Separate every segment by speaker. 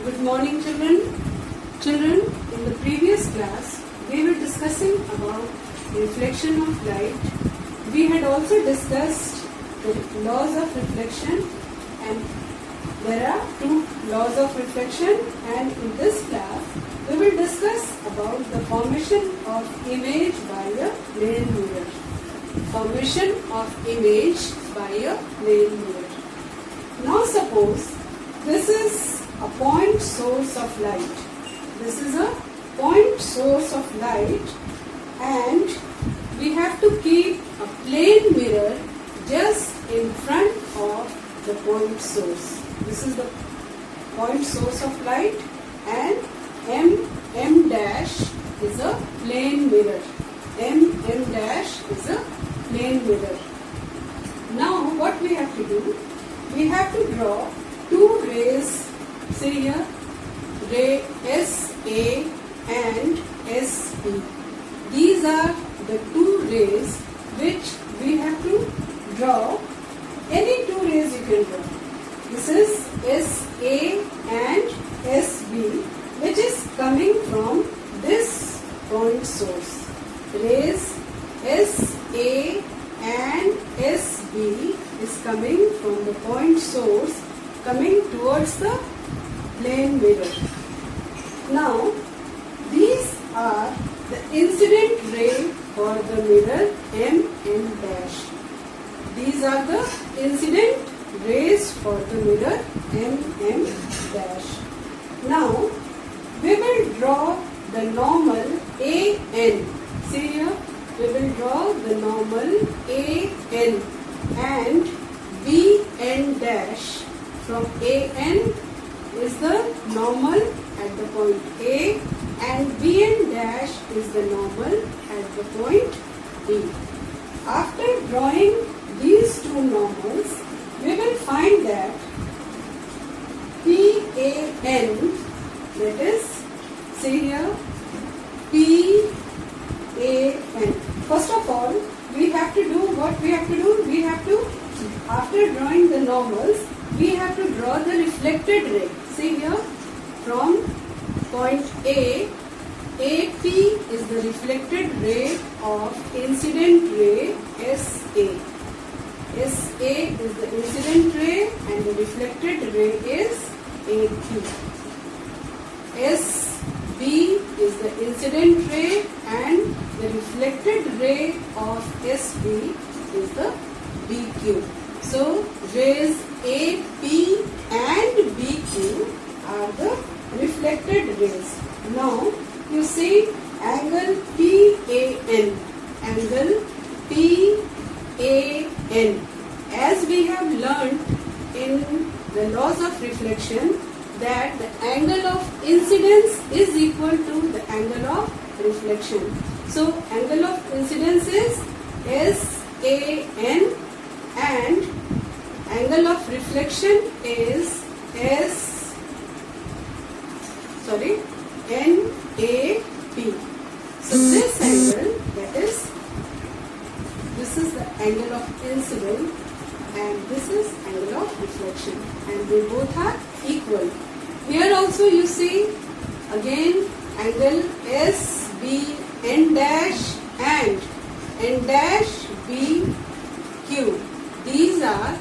Speaker 1: Good morning, children. Children, in the previous class, we were discussing about reflection of light. We had also discussed the laws of reflection, and there are two laws of reflection, and in this class, we will discuss about the formation of image by a plane mirror. Formation of image by a plane mirror. Now suppose this is a point source of light. This is a point source of light, and we have to keep a plane mirror just in front of the point source. This is the point source of light, and M dash is a plane mirror. M dash is a plane mirror. Now what we have to do? We have to draw two rays. See here, ray SA and SB. These are the two rays which we have to draw. Any two rays you can draw. This is SA and SB, which is coming from this point source. Rays SA and SB is coming from the point source, coming towards the plane mirror. Now, these are the incident ray for the mirror M dash. These are the incident rays for the mirror M dash. Now, we will draw the normal AN. See here, we will draw the normal AN and BN dash. From AN is the normal at the point A, and BN dash is the normal at the point B. After drawing these two normals, we will find that PAN, that is, see here, PAN. First of all, we have to do what we have to do. We have to, after drawing the normals, we have to draw the reflected ray. See here, from point A, AP is the reflected ray of incident ray SA. SA is the incident ray and the reflected ray is AP. SB is the incident ray and the reflected ray of SB is the BQ. So, rays AP and BQ are the reflected rays. Now, you see angle PAN. Angle PAN. As we have learnt in the laws of reflection, that the angle of incidence is equal to the angle of reflection. So, angle of incidence is SAN and angle of reflection is NAP. So this angle, that is, this is the angle of incidence and this is angle of reflection, and they both are equal. Here also you see again angle SBN dash and N dash BQ. These are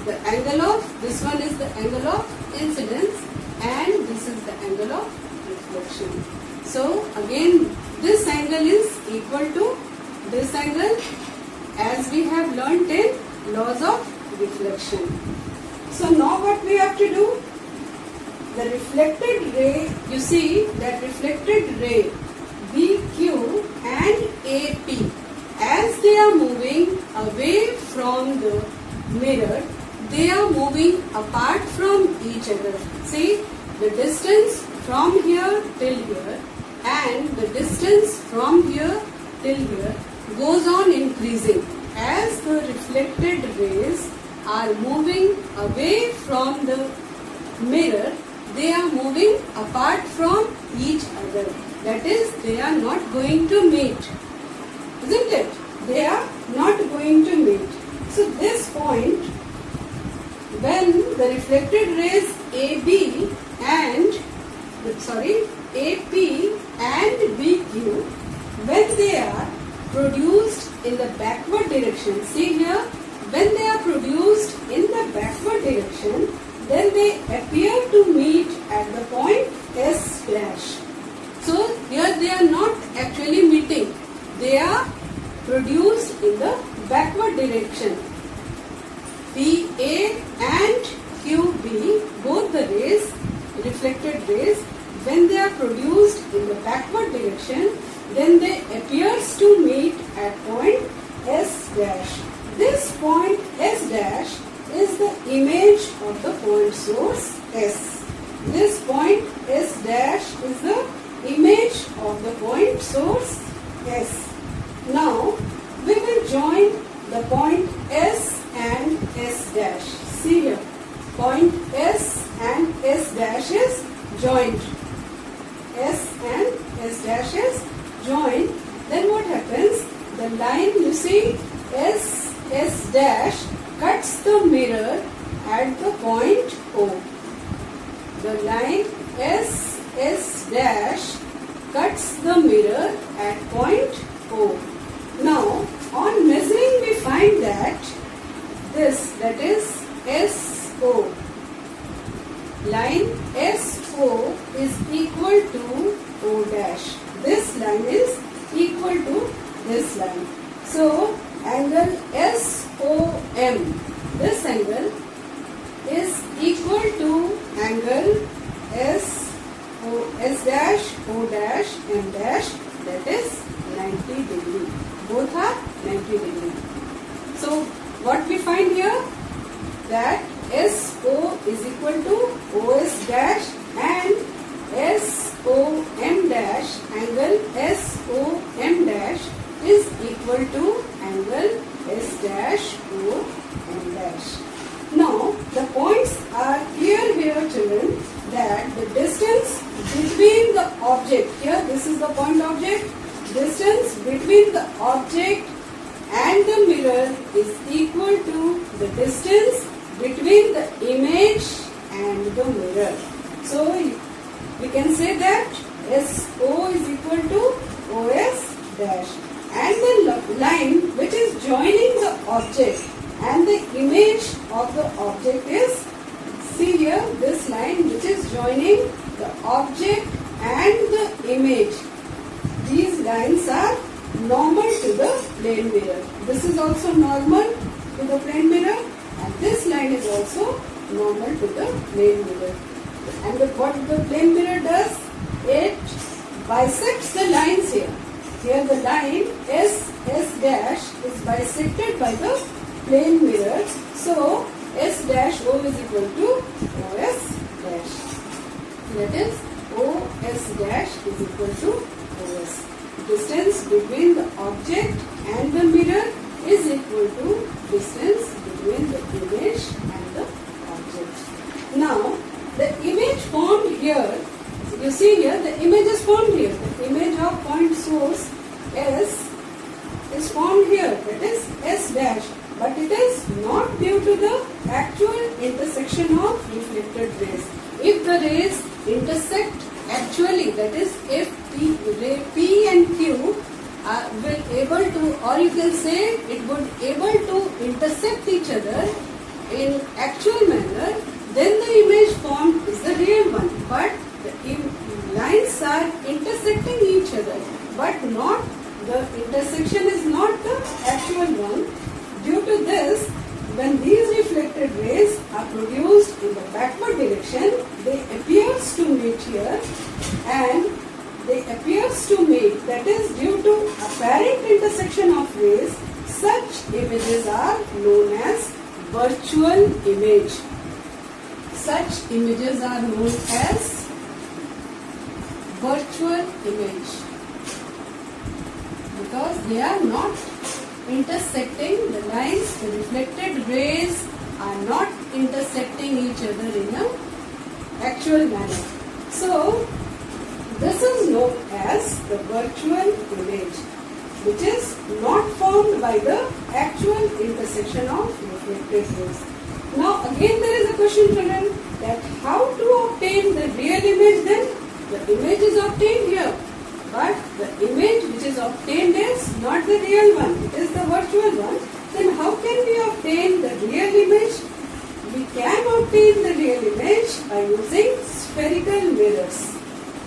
Speaker 1: the angle of, this one is the angle of incidence and this is the angle of reflection. So again this angle is equal to this angle as we have learnt in laws of reflection. So now what we have to do? The reflected ray, you see that reflected ray BQ and AP, as they are moving away from the mirror, they are moving apart from each other. See, the distance from here till here and the distance from here till here goes on increasing. As the reflected rays are moving away from the mirror, they are moving apart from each other. That is, they are not going to meet. Isn't it? They are not going to meet. So this point when the reflected rays AP and BQ, when they are produced in the backward direction, see here, when they are produced in the backward direction, then they appear to meet at the point S dash. So here they are not actually meeting, they are produced in the backward direction. PA and QB, both the rays, reflected rays, when they are produced in the backward direction, then they appears to meet at point S dash. This point S dash is the image of the point source S. This point S dash is the image of the point source S. Now we will join the point S and S dash. See here, point S and S dash is joined. S and S dash is joined. Then what happens? The line, you see, S dash cuts the mirror at the point O. The line S dash cuts the mirror at point O. Now, on measuring we find that this, that is SO, line SO is equal to O dash. This line is equal to this line. So, angle SOM, this angle is equal to angle S dash, O dash, M dash, that is 90 degree. Both are 90 degree. So, what we find here? That SO is equal to OS dash and SOM dash, angle SOM dash is equal to angle S dash OM dash. Now, the points are clear here, children, that the distance between the object, here this is the point object, distance between the object and the mirror is equal to the distance between the image and the mirror. So, we can say that SO is equal to OS dash, and the line which is joining the object and the image of the object is, see here, this line which is joining the object and the image. These lines are normal to the plane mirror. This is also normal to the plane mirror, and this line is also normal to the plane mirror. And what the plane mirror does, it bisects the lines here. Here the line S dash is bisected by the plane mirror. So S dash O is equal to OS dash. That is OS dash is equal to OS. Distance between the object and the mirror is equal to distance between the image and the object. Now, the image formed here, you see here, the image is formed here. The image of point source S is formed here, that is S dash. But it is not due to the actual intersection of reflected rays. If the rays intersect actually, that is, if P and Q will able to, or you can say it would able to intersect each other in actual manner, then the image formed is the real one. But the lines are intersecting each other, but not the intersection is not the actual one. Due to this, when these reflected rays are produced in the backward direction, they appears to meet here, and they appears to meet, that is due to apparent intersection of rays. Such images are known as virtual image. Such images are known as virtual image because they are not intersecting, the lines, the reflected rays are not intersecting each other in an actual manner. So, this is known as the virtual image, which is not formed by the actual intersection of reflected rays. Now again there is a question, children, that how to obtain the real image then? The image is obtained here, but the image which is obtained is not the real one, it is the virtual one. Then how can we obtain the real image? We can obtain the real image by using spherical mirrors,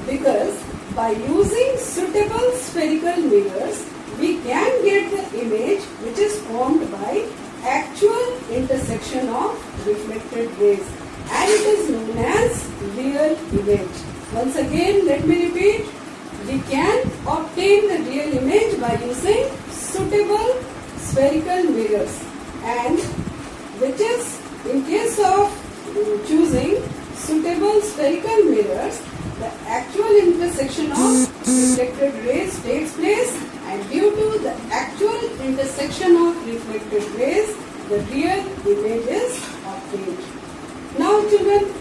Speaker 1: because by using suitable spherical mirrors we can get the image which is formed by actual intersection of reflected rays, and it is known as real image. Once again, let me repeat. We can obtain the real image by using suitable spherical mirrors, and which is, in case of choosing suitable spherical mirrors, the actual intersection of reflected rays takes place, and due to the actual intersection of reflected rays, the real image is obtained. Now children,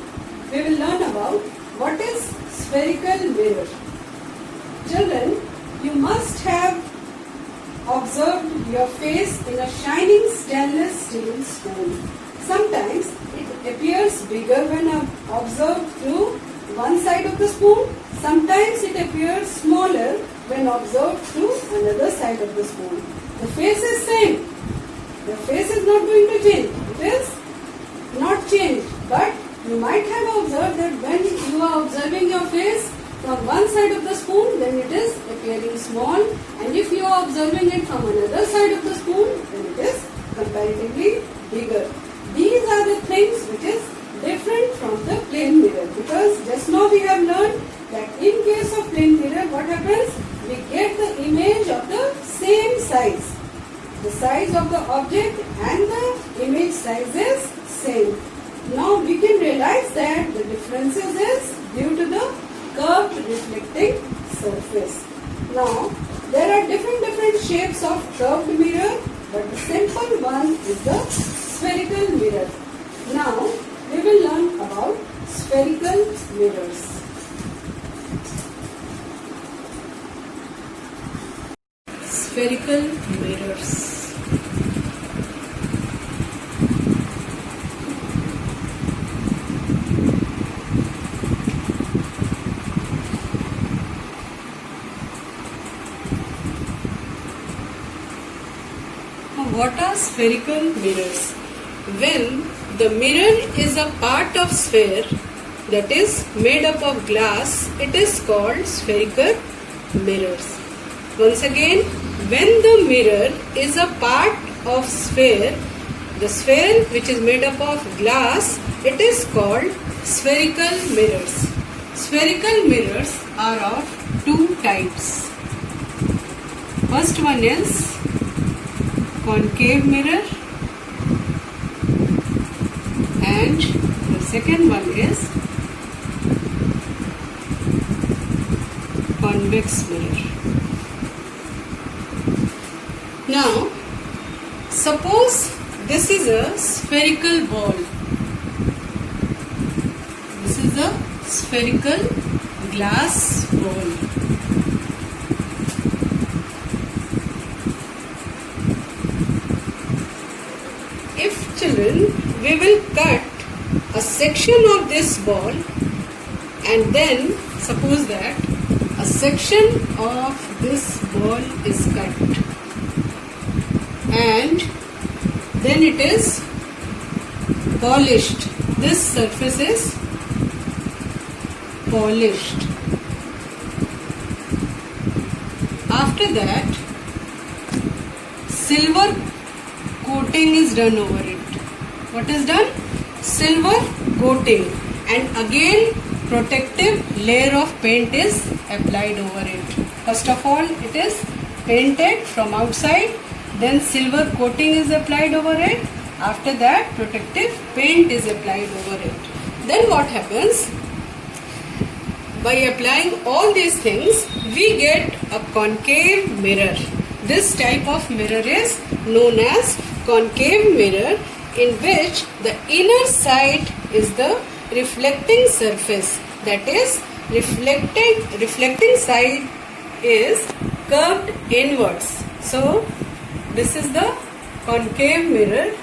Speaker 1: we will learn about what is spherical mirror. Children, you must have observed your face in a shining stainless steel spoon. Sometimes it appears bigger when observed through one side of the spoon. Sometimes it appears smaller when observed through another side of the spoon. The face is same. The face is not going to change. It is not changed. But you might have observed that when you are observing your face from one side of the spoon, then it is appearing small, and if you are observing it from another side of the spoon, then it is comparatively bigger. These are the things which is different from the plane mirror, because just now we have learned that in case of plane mirror, what happens? We get the image of the same size. The size of the object and the image size is same. Now we can realize that the differences is due to the curved reflecting surface. Now there are different shapes of curved mirror, but the simple one is the spherical mirror. Now we will learn about spherical mirrors. Spherical mirrors. What are spherical mirrors? When the mirror is a part of sphere, that is made up of glass, it is called spherical mirrors. Once again, when the mirror is a part of sphere, the sphere which is made up of glass, it is called spherical mirrors. Spherical mirrors are of two types. First one is concave mirror, and the second one is convex mirror. Now, suppose this is a spherical ball. This is a spherical glass ball. If children, we will cut a section of this ball, and then suppose that a section of this ball is cut, and then it is polished. This surface is polished. After that, silver coating is done over it. What is done? Silver coating, and again protective layer of paint is applied over it. First of all, it is painted from outside, then silver coating is applied over it. After that, protective paint is applied over it. Then what happens? By applying all these things, we get a concave mirror. This type of mirror is known as concave mirror, in which the inner side is the reflecting surface, that is reflecting side is curved inwards. So this is the concave mirror,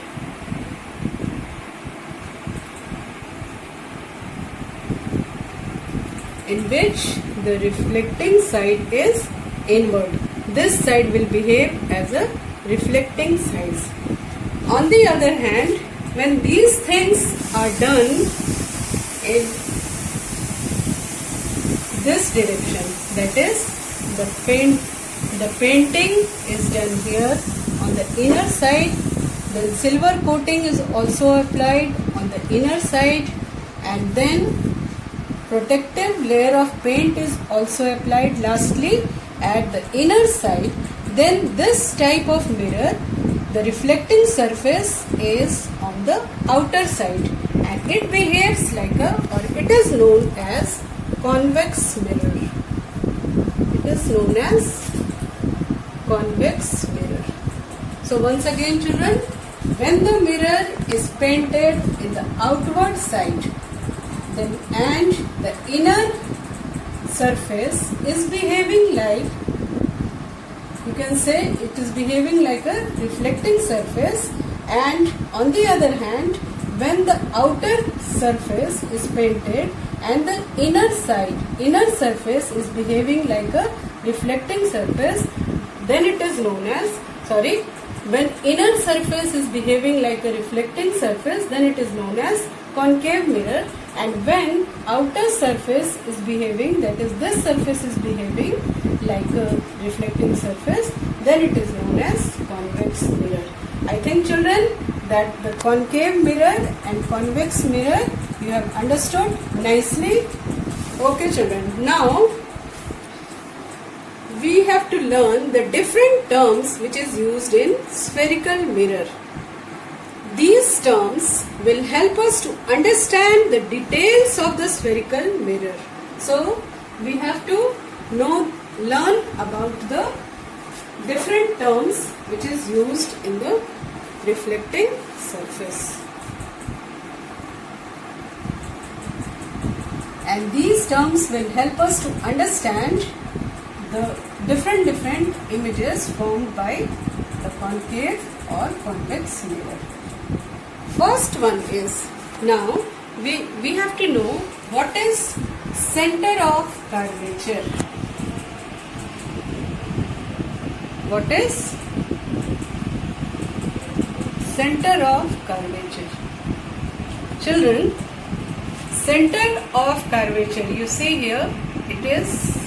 Speaker 1: in which the reflecting side is inward. This side will behave as a reflecting side. On the other hand, when these things are done in this direction, that is, the painting is done here on the inner side, the silver coating is also applied on the inner side, and then protective layer of paint is also applied lastly at the inner side. Then this type of mirror, the reflecting surface is on the outer side, and it behaves like it is known as convex mirror. It is known as convex mirror. So once again children, when the mirror is painted in the outward side, then and the inner surface is behaving like, you can say it is behaving like a reflecting surface, and on the other hand, when the outer surface is painted and the inner surface is behaving like a reflecting surface, then it is known as, when inner surface is behaving like a reflecting surface, then it is known as concave mirror, and when outer surface is behaving, that is this surface is behaving like a reflecting surface, then it is known as convex mirror. I think children that the concave mirror and convex mirror you have understood nicely. Okay children, now we have to learn the different terms which is used in spherical mirror. These terms will help us to understand the details of the spherical mirror. So we have to learn about the different terms which is used in the reflecting surface. And these terms will help us to understand the different images formed by the concave or convex mirror. First one is, now we have to know what is center of curvature. What is center of curvature? Children, center of curvature, you see here, it is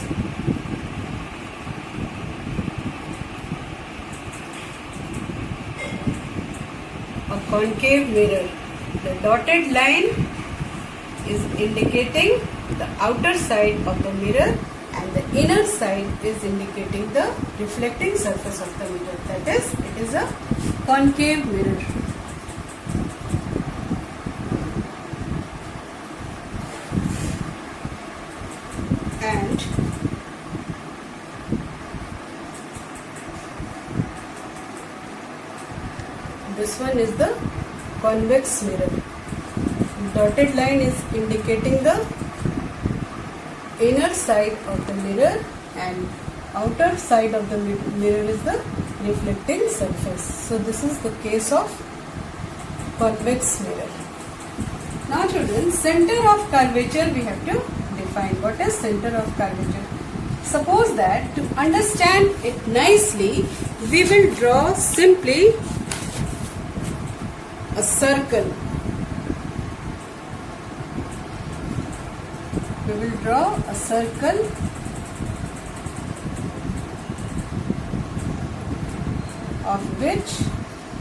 Speaker 1: a concave mirror. The dotted line is indicating the outer side of the mirror, and the inner side is indicating the reflecting surface of the mirror. That is, it is a concave mirror. And this one is the convex mirror. Dotted line is indicating the inner side of the mirror, and outer side of the mirror is the reflecting surface. So this is the case of convex mirror. Now children, center of curvature we have to define. What is center of curvature? Suppose that to understand it nicely, we will draw simply a circle. We will draw a circle of which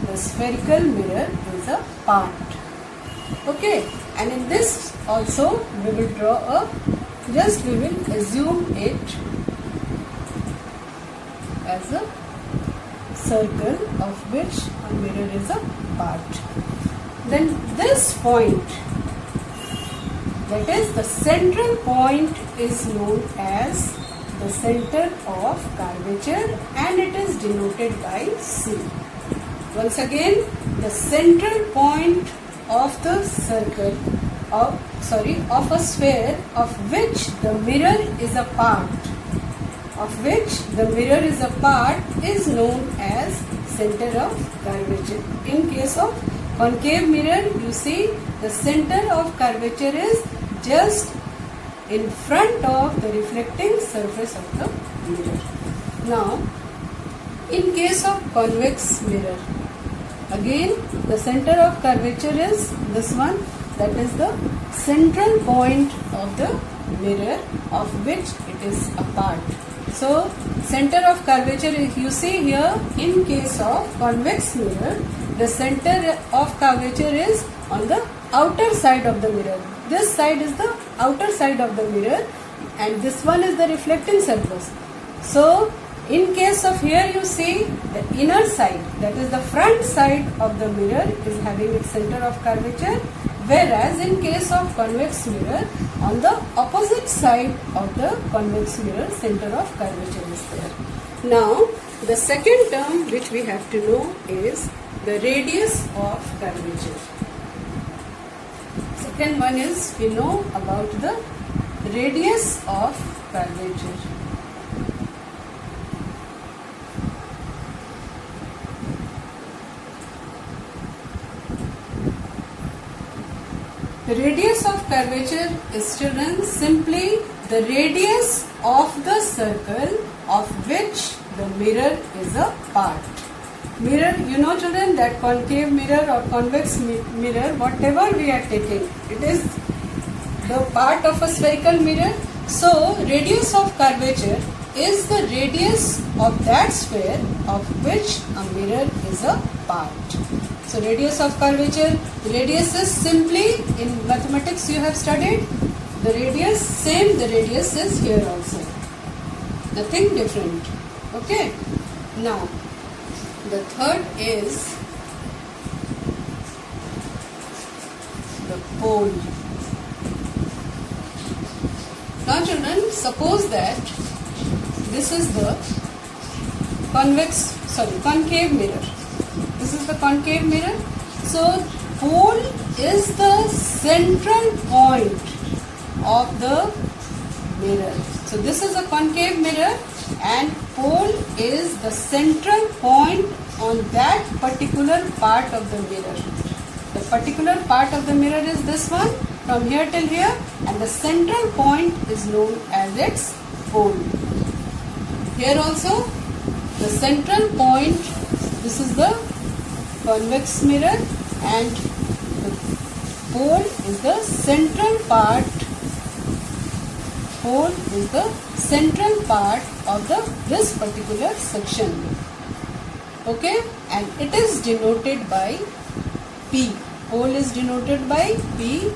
Speaker 1: the spherical mirror is a part. Okay, and in this also we will draw we will assume it as a circle of which a mirror is a part. Then this point, that is the central point, is known as the center of curvature, and it is denoted by C. Once again, the central point of the circle of a sphere of which the mirror is a part, is known as center of curvature. In case of concave mirror, you see the center of curvature is just in front of the reflecting surface of the mirror. Now, in case of convex mirror, again the center of curvature is this one, that is the central point of the mirror of which it is a part. So, center of curvature, if you see here, in case of convex mirror, the center of curvature is on the outer side of the mirror. This side is the outer side of the mirror and this one is the reflecting surface. So, in case of here you see the inner side, that is the front side of the mirror is having its center of curvature, whereas in case of convex mirror, on the opposite side of the convex mirror, center of curvature is there. Now, the second term which we have to know is the radius of curvature. Second one is we know about the radius of curvature. The radius of curvature is, children, simply the radius of the circle of which the mirror is a part. Mirror, you know children, that concave mirror or convex mirror, whatever we are taking, it is the part of a spherical mirror. So, radius of curvature is the radius of that sphere of which a mirror is a part. So, radius of curvature, radius is simply, in mathematics you have studied, the radius, same the radius is here also. Nothing different. Okay. Now, the third is the pole. Now children, suppose that this is the concave mirror. This is the concave mirror. So, pole is the central point of the mirror. So, this is a concave mirror and pole is the central point on that particular part of the mirror. The particular part of the mirror is this one, from here till here, and the central point is known as its pole. Here also, the central point, this is the convex mirror and the pole is the central part. Pole is the central part of this particular section. Okay, and it is denoted by P. Pole is denoted by P.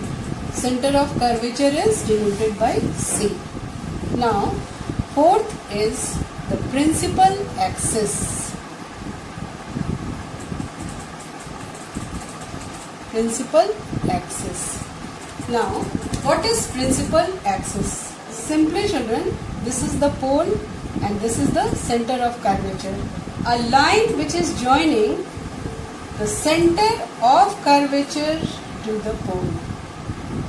Speaker 1: Center of curvature is denoted by C. Now, fourth is the principal axis. Principal axis. Now, what is principal axis? Simply children, this is the pole and this is the center of curvature. A line which is joining the center of curvature to the pole.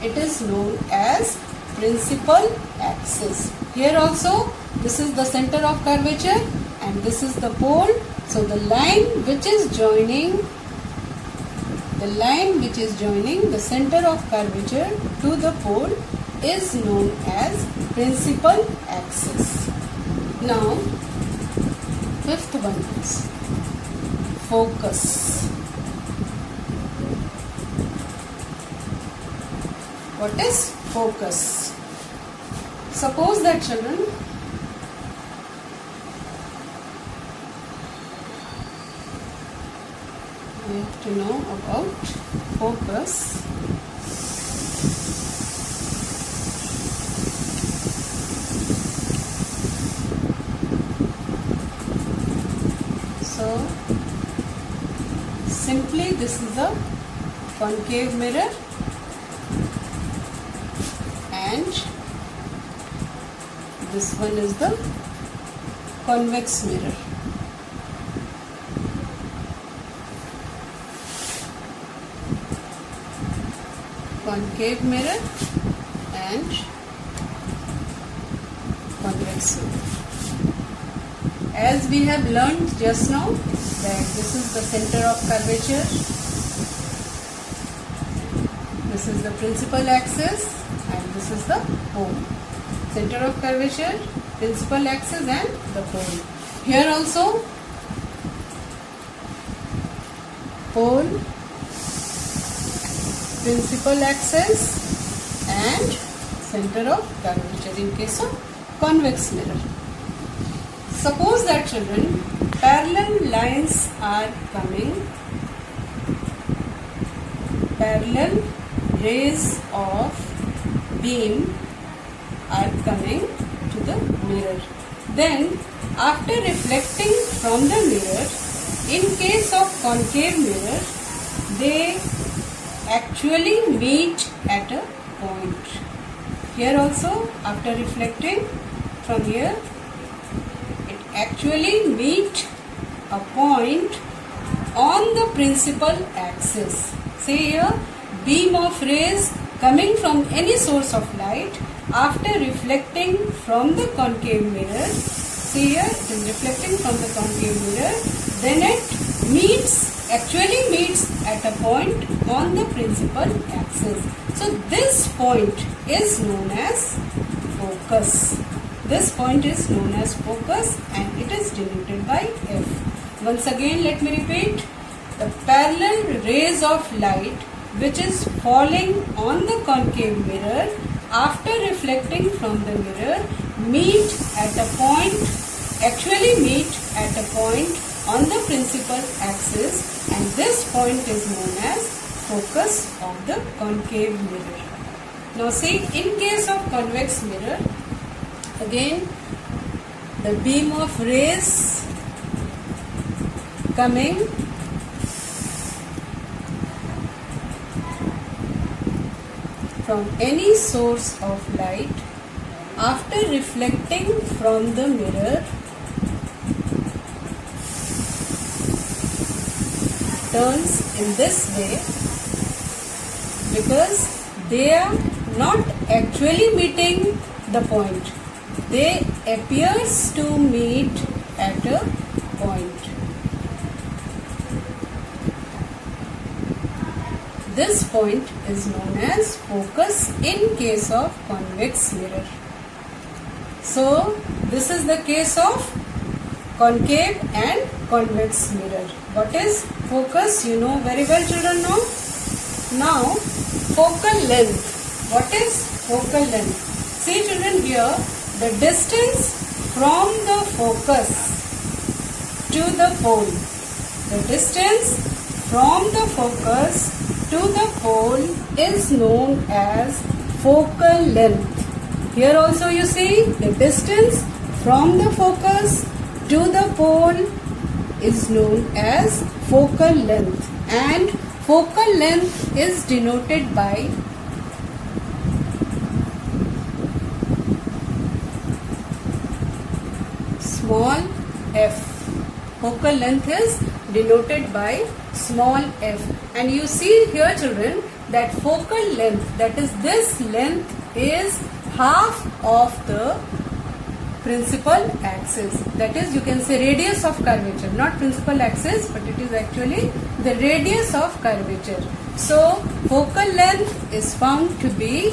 Speaker 1: It is known as principal axis. Here also, this is the center of curvature and this is the pole. So, the line which is joining the center of curvature to the pole is known as principal axis. Now, fifth one is focus. What is focus? Suppose that children, we have to know about focus. So, simply this is a concave mirror and this one is the convex mirror. Concave mirror and convex mirror. As we have learned just now that this is the center of curvature, this is the principal axis and This is the pole. Center of curvature, principal axis and the pole. Here also pole, principal axis and center of curvature in case of convex mirror. Suppose that children, parallel lines are coming, parallel rays of beam are coming to the mirror. Then after reflecting from the mirror, in case of concave mirror, they actually meet at a point. Here also, after reflecting from here, it actually meet a point on the principal axis. Say here, beam of rays coming from any source of light after reflecting from the concave mirror. See here, it is reflecting from the concave mirror. Then it actually meets at a point on the principal axis. So this point is known as focus. This point is known as focus and it is denoted by F. Once again, let me repeat. The parallel rays of light which is falling on the concave mirror after reflecting from the mirror actually meet at a point on the principal axis, and this point is known as focus of the concave mirror. Now see, in case of convex mirror, again the beam of rays coming from any source of light after reflecting from the mirror turns in this way because they are not actually meeting the point. They appears to meet at a point. This point is known as focus in case of convex mirror. So this is the case of concave and convex mirror. What is focus? You know very well, children, now. Now focal length. What is focal length? See children, here the distance from the focus to the pole. The distance from the focus to the pole is known as focal length. Here also you see the distance from the focus to the pole is known as focal length, and focal length is denoted by small f. Focal length is denoted by small f, and you see here children that focal length, that is this length, is half of the principal axis. That is, you can say radius of curvature, not principal axis, but it is actually the radius of curvature. So focal length is found to be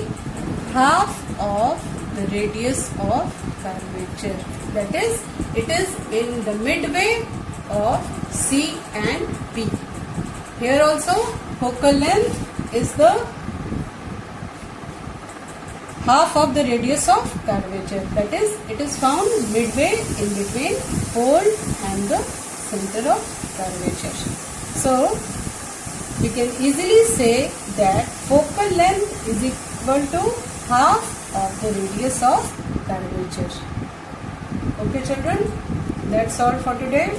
Speaker 1: half of the radius of curvature. That is, it is in the midway of C and P. Here also focal length is the half of the radius of curvature. That is, it is found midway in between pole and the center of curvature. So we can easily say that focal length is equal to half of the radius of curvature. Okay children, that's all for today.